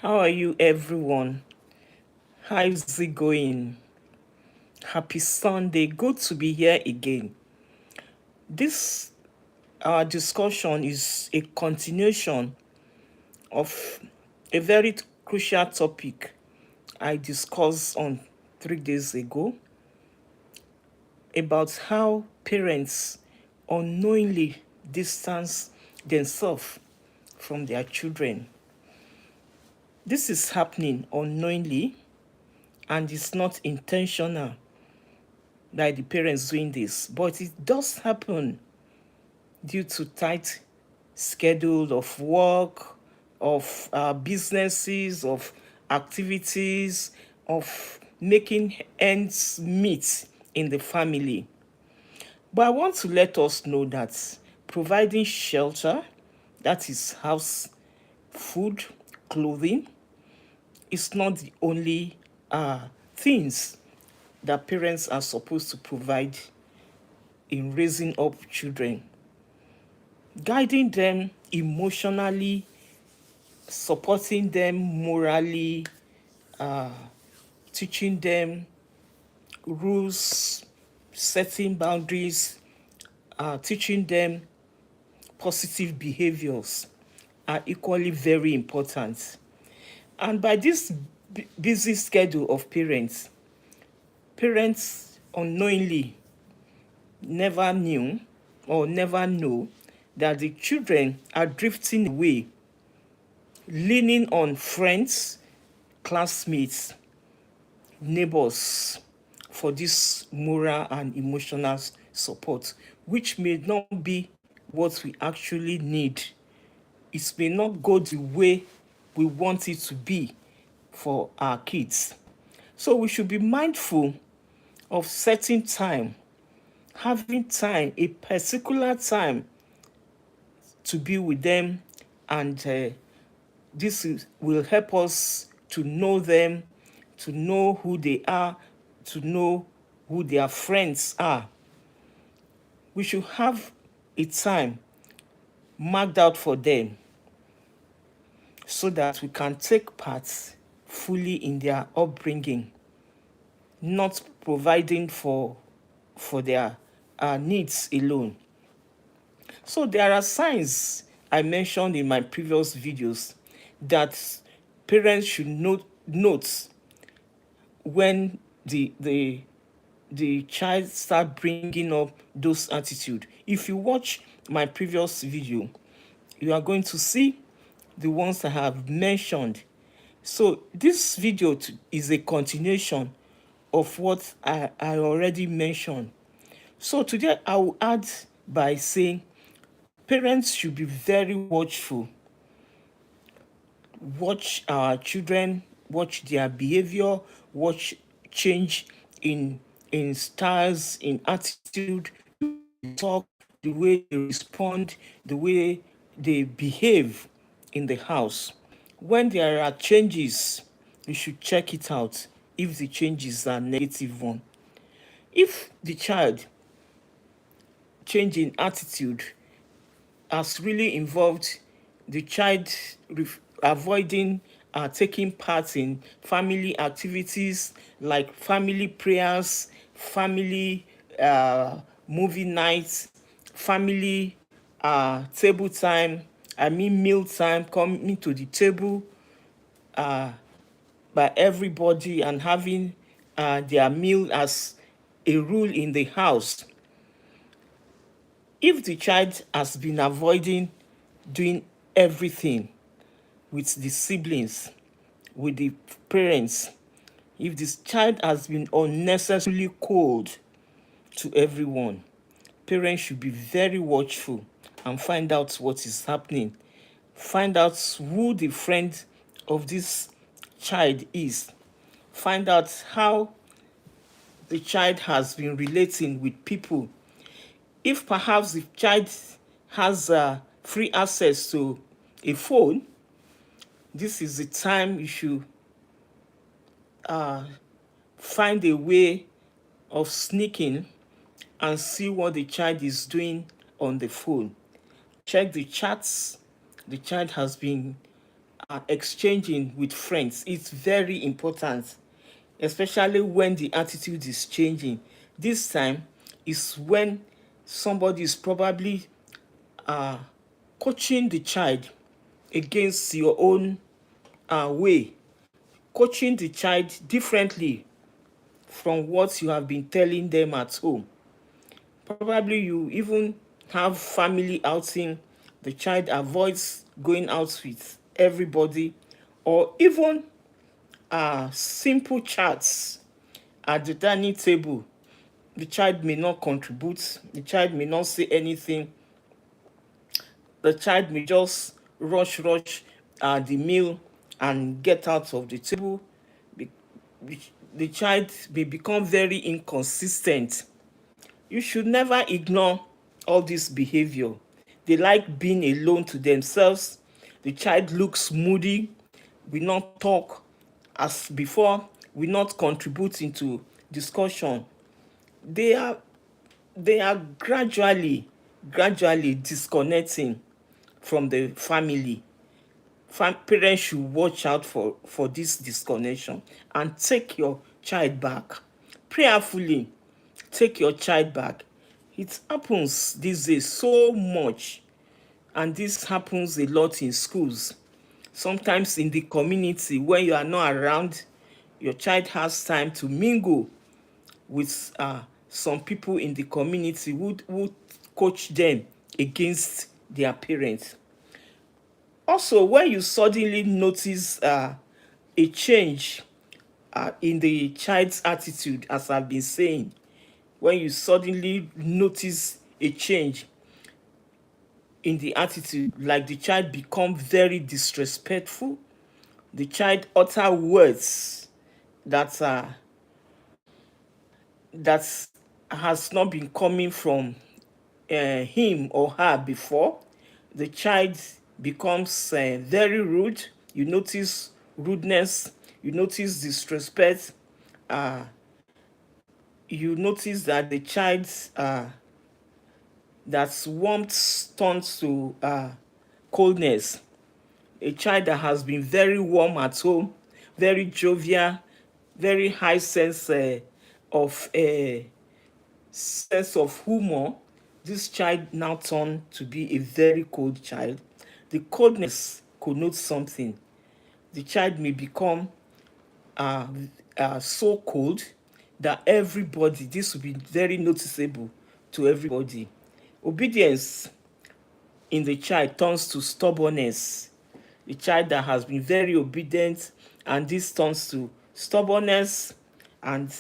How are you, everyone? How is it going? Happy Sunday. Good to be here again. This our discussion is a continuation of a very crucial topic I discussed on 3 days ago about how parents unknowingly distance themselves from their children. This is happening unknowingly and it's not intentional by the parents doing this, but it does happen due to tight schedule of work, of businesses, of activities, of making ends meet in the family. But I want to let us know that providing shelter, that is house, food, clothing, is not the only things that parents are supposed to provide in raising up children. Guiding them emotionally, supporting them morally, teaching them rules, setting boundaries, teaching them positive behaviors are equally very important. And by this busy schedule of parents unknowingly never knew or never know that the children are drifting away, leaning on friends, classmates, neighbors for this moral and emotional support, which may not be what we actually need. It may not go the way we want it to be for our kids. So we should be mindful of setting time, having time, a particular time to be with them, and will help us to know them, to know who they are, to know who their friends are. We should have a time marked out for them so that we can take part fully in their upbringing, not providing for their needs alone. So there are signs I mentioned in my previous videos that parents should note when the child start bringing up those attitude. If you watch my previous video, you are going to see the ones I have mentioned. So this video is a continuation of what I already mentioned. So today I will add by saying parents should be very watchful. Watch our children, watch their behavior, watch change in styles, in attitude, talk, the way they respond, the way they behave in the house. When there are changes, you should check it out if the changes are negative one. If the child change in attitude has really involved the child avoiding taking part in family activities like family prayers, family movie nights, family table time, meal time, coming to the table by everybody and having their meal as a rule in the house. If the child has been avoiding doing everything with the siblings, with the parents, if this child has been unnecessarily cold to everyone, parents should be very watchful and find out what is happening. Find out who the friend of this child is. Find out how the child has been relating with people. If perhaps the child has free access to a phone, this is the time you should find a way of sneaking and see what the child is doing on the phone. Check the chats the child has been exchanging with friends. It's very important, especially when the attitude is changing. This time is when somebody is probably uh, coaching the child against your own way, coaching the child differently from what you have been telling them at home. Probably you even have family outing, the child avoids going out with everybody, or even simple chats at the dining table. The child may not contribute, the child may not say anything, the child may just rush the meal and get out of the table. The child may become very inconsistent. You should never ignore all this behavior. They like being alone to themselves. The child looks moody, will not talk as before, will not contribute into discussion. They are gradually disconnecting from the family. Parents should watch out for this disconnection and take your child back. Prayerfully, take your child back. It happens these days so much, and this happens a lot in schools. Sometimes in the community, when you are not around, your child has time to mingle with some people in the community who coach them against their parents. Also, when you suddenly notice a change in the child's attitude, as I've been saying, when you suddenly notice a change in the attitude, like the child become very disrespectful, the child utter words that that has not been coming from him or her before, the child becomes very rude. You notice rudeness, you notice disrespect, uh, you notice that the child's that warmth turns to coldness. A child that has been very warm at home, very jovial, very high of sense of humor, this child now turned to be a very cold child. The coldness connotes something. The child may become uh, so cold that everybody, this will be very noticeable to everybody. Obedience in the child turns to stubbornness. The child that has been very obedient, and this turns to stubbornness, and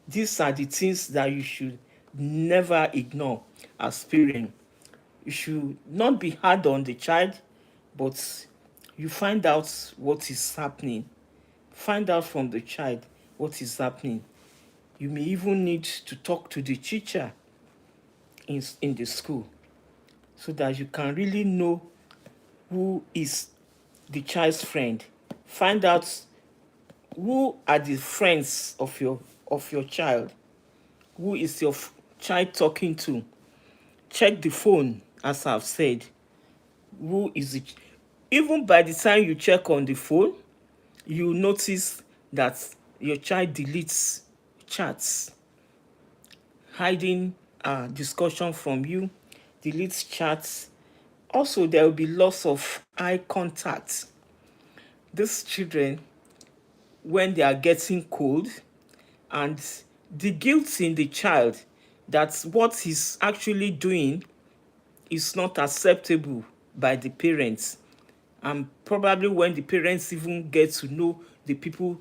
these are the things that you should never ignore as parent. You should not be hard on the child, but you find out what is happening. Find out from the child what is happening. You may even need to talk to the teacher in the school so that you can really know who is the child's friend. Find out who are the friends of your child. Who is your child talking to? Check the phone, as I've said. Who is it? Even by the time you check on the phone, you notice that your child deletes chats, hiding discussion from you, deletes chats. Also, there will be loss of eye contact. These children, when they are getting cold, and the guilt in the child that what he's actually doing is not acceptable by the parents, and probably when the parents even get to know the people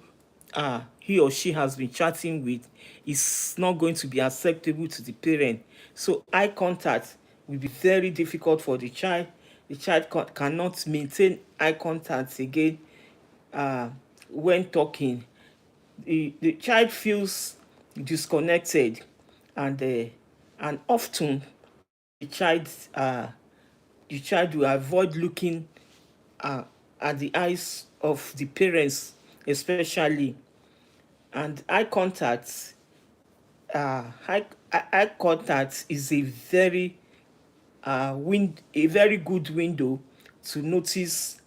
he or she has been chatting with, is not going to be acceptable to the parent. So eye contact will be very difficult for the child. The child cannot maintain eye contact again when talking. The child feels disconnected, and often the child uh, the child will avoid looking at the eyes of the parents, especially. And eye contact is a very good window to notice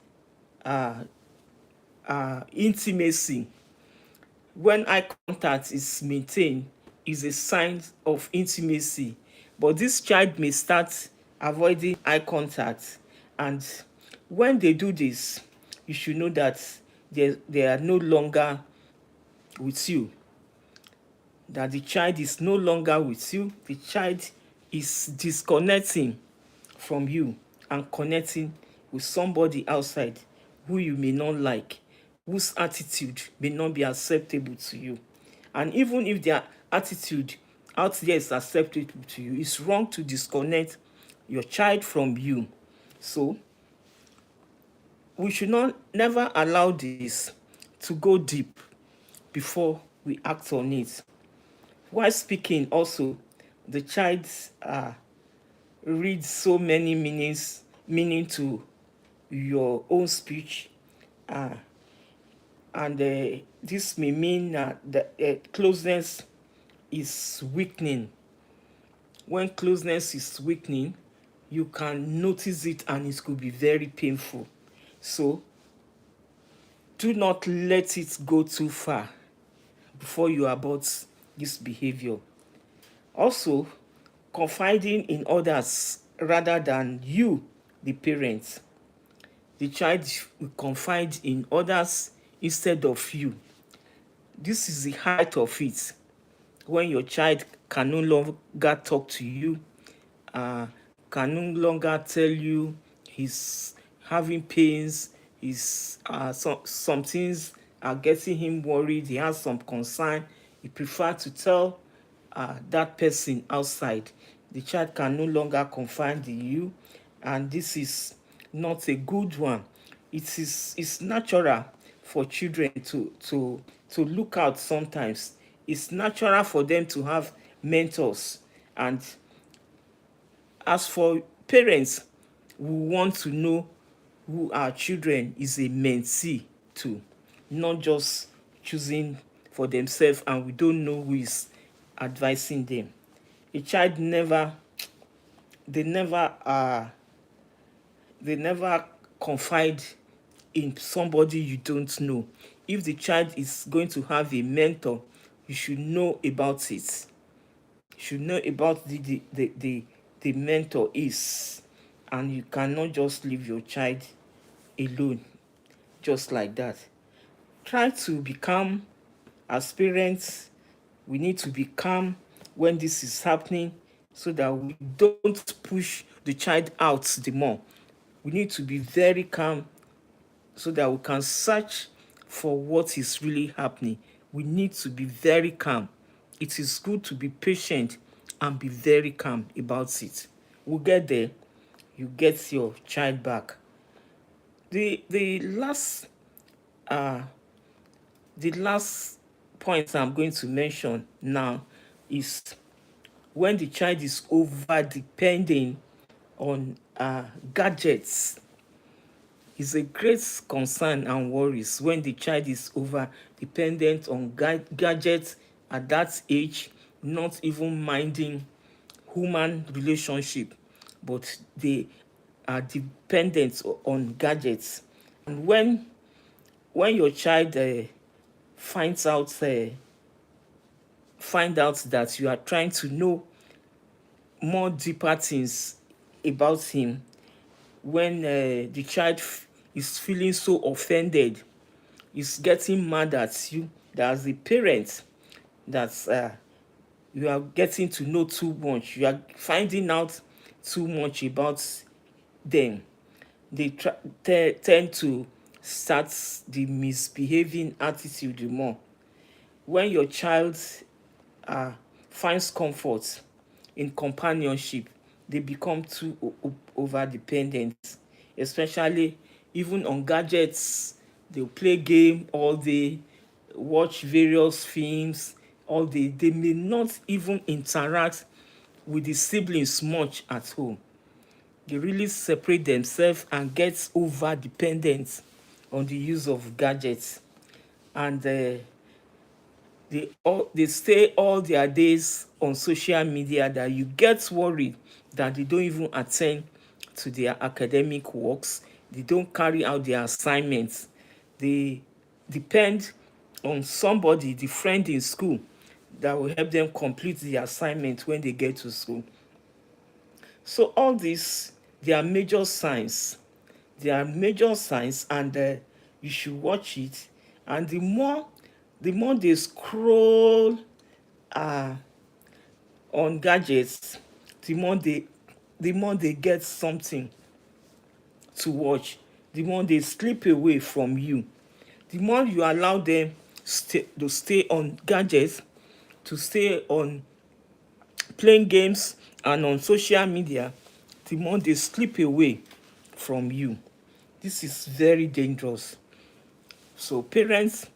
intimacy. When eye contact is maintained, is a sign of intimacy. But this child may start avoiding eye contact. And when they do this, you should know that they are no longer with you. That the child is no longer with you. The child is disconnecting from you and connecting with somebody outside who you may not like, whose attitude may not be acceptable to you. And even if their attitude out there is acceptable to you, it's wrong to disconnect your child from you. So we should not never allow this to go deep before we act on it. While speaking, also, the child reads so many meaning to your own speech, and this may mean that closeness is weakening. When closeness is weakening, you can notice it and it could be very painful. So do not let it go too far before you abort this behavior. Also, confiding in others rather than you, the parent. The child will confide in others instead of you. This is the height of it. When your child can no longer talk to you, can no longer tell you he's having pains, some things are getting him worried, he has some concern, he prefers to tell that person outside. The child can no longer confide in you, and this is not a good one. It's natural for children to look out sometimes. It's natural for them to have mentors. And as for parents, we want to know who our children is a mentee to, not just choosing for themselves and we don't know who is advising them. A child they never confide in somebody you don't know. If the child is going to have a mentor, you should know about it. You should know about the mentor is, and you cannot just leave your child alone just like that. Try to be calm. As parents, we need to be calm when this is happening so that we don't push the child out the more. We need to be very calm so that we can search for what is really happening. We need to be very calm. It is good to be patient and be very calm about it. We'll get there. You get your child back. The last point I'm going to mention now is when the child is over depending on gadgets. It's a great concern and worries when the child is over dependent on gadgets at that age, not even minding human relationship, but they are dependent on gadgets. And when your child finds out find out that you are trying to know more deeper things about him, when the child is feeling so offended, is getting mad at you, that as a parent, that you are getting to know too much, you are finding out too much about them, they tend to start the misbehaving attitude more. When your child finds comfort in companionship, they become too over dependent, especially even on gadgets. They'll play game all day, watch various films all day. They may not even interact with the siblings much at home. They really separate themselves and get over dependent on the use of gadgets. And they stay all their days on social media, that you get worried that they don't even attend to their academic works, they don't carry out their assignments, they depend on somebody, the friend in school, that will help them complete the assignment when they get to school. So all this, they are major signs. They are major signs, and you should watch it. And the more they scroll uh, on gadgets, the more they get something to watch, the more they slip away from you. The more you allow them to stay on gadgets, to stay on playing games and on social media, the more they slip away from you. This is very dangerous. So parents,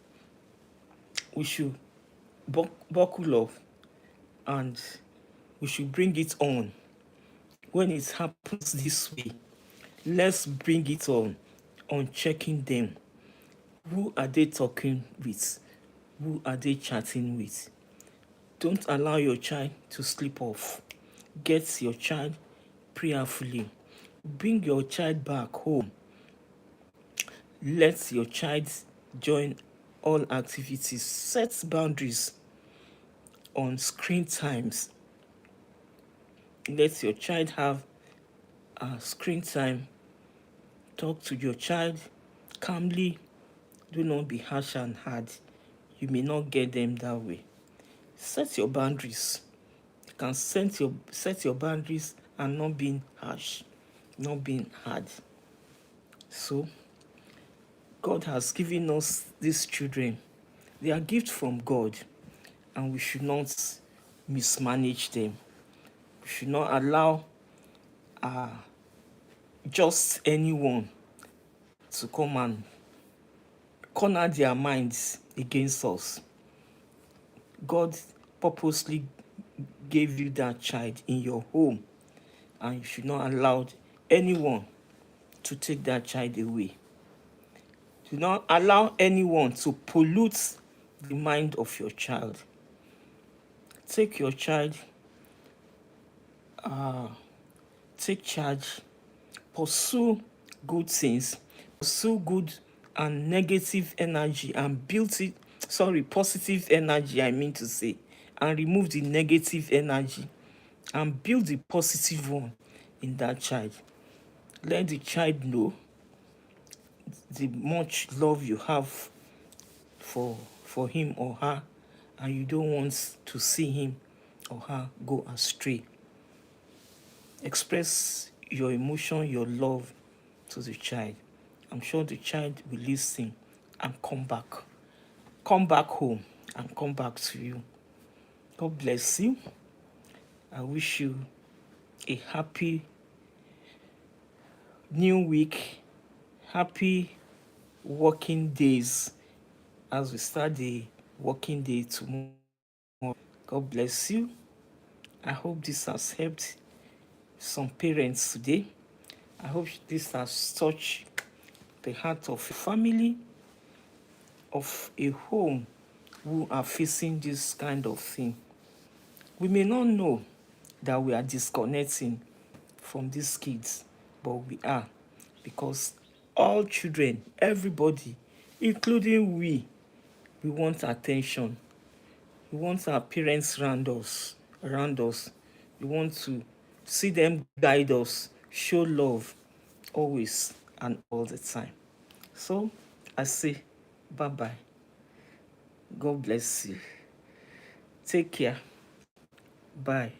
we should buckle up, and we should bring it on. When it happens this way, let's bring it on checking them. Who are they talking with? Who are they chatting with? Don't allow your child to slip off. Get your child prayerfully. Bring your child back home. Let your child join all activities. Set boundaries on screen times. Let your child have screen time. Talk to your child calmly. Do not be harsh and hard. You may not get them that way. Set your boundaries. You can set your boundaries and not being harsh, not being hard. So God has given us these children. They are gifts from God, and we should not mismanage them. We should not allow just anyone to come and corner their minds against us. God purposely gave you that child in your home, and you should not allow anyone to take that child away. Do not allow anyone to pollute the mind of your child. Take your child, take charge, pursue good things, pursue good and negative energy, and positive energy, I mean to say, and remove the negative energy and build the positive one in that child. Let the child know the much love you have for him or her, and you don't want to see him or her go astray. Express your emotion, your love to the child. I'm sure the child will listen and come back home and come back to you. God bless you. I wish you a happy new week, happy working days as we start the working day tomorrow. God bless you. I hope this has helped some parents today. I hope this has touched the heart of a family, of a home who are facing this kind of thing. We may not know that we are disconnecting from these kids, but we are, because all children, everybody, including we want attention. We want our parents around us. We want to see them guide us, show love, always and all the time. So I say bye-bye. God bless you. Take care. Bye.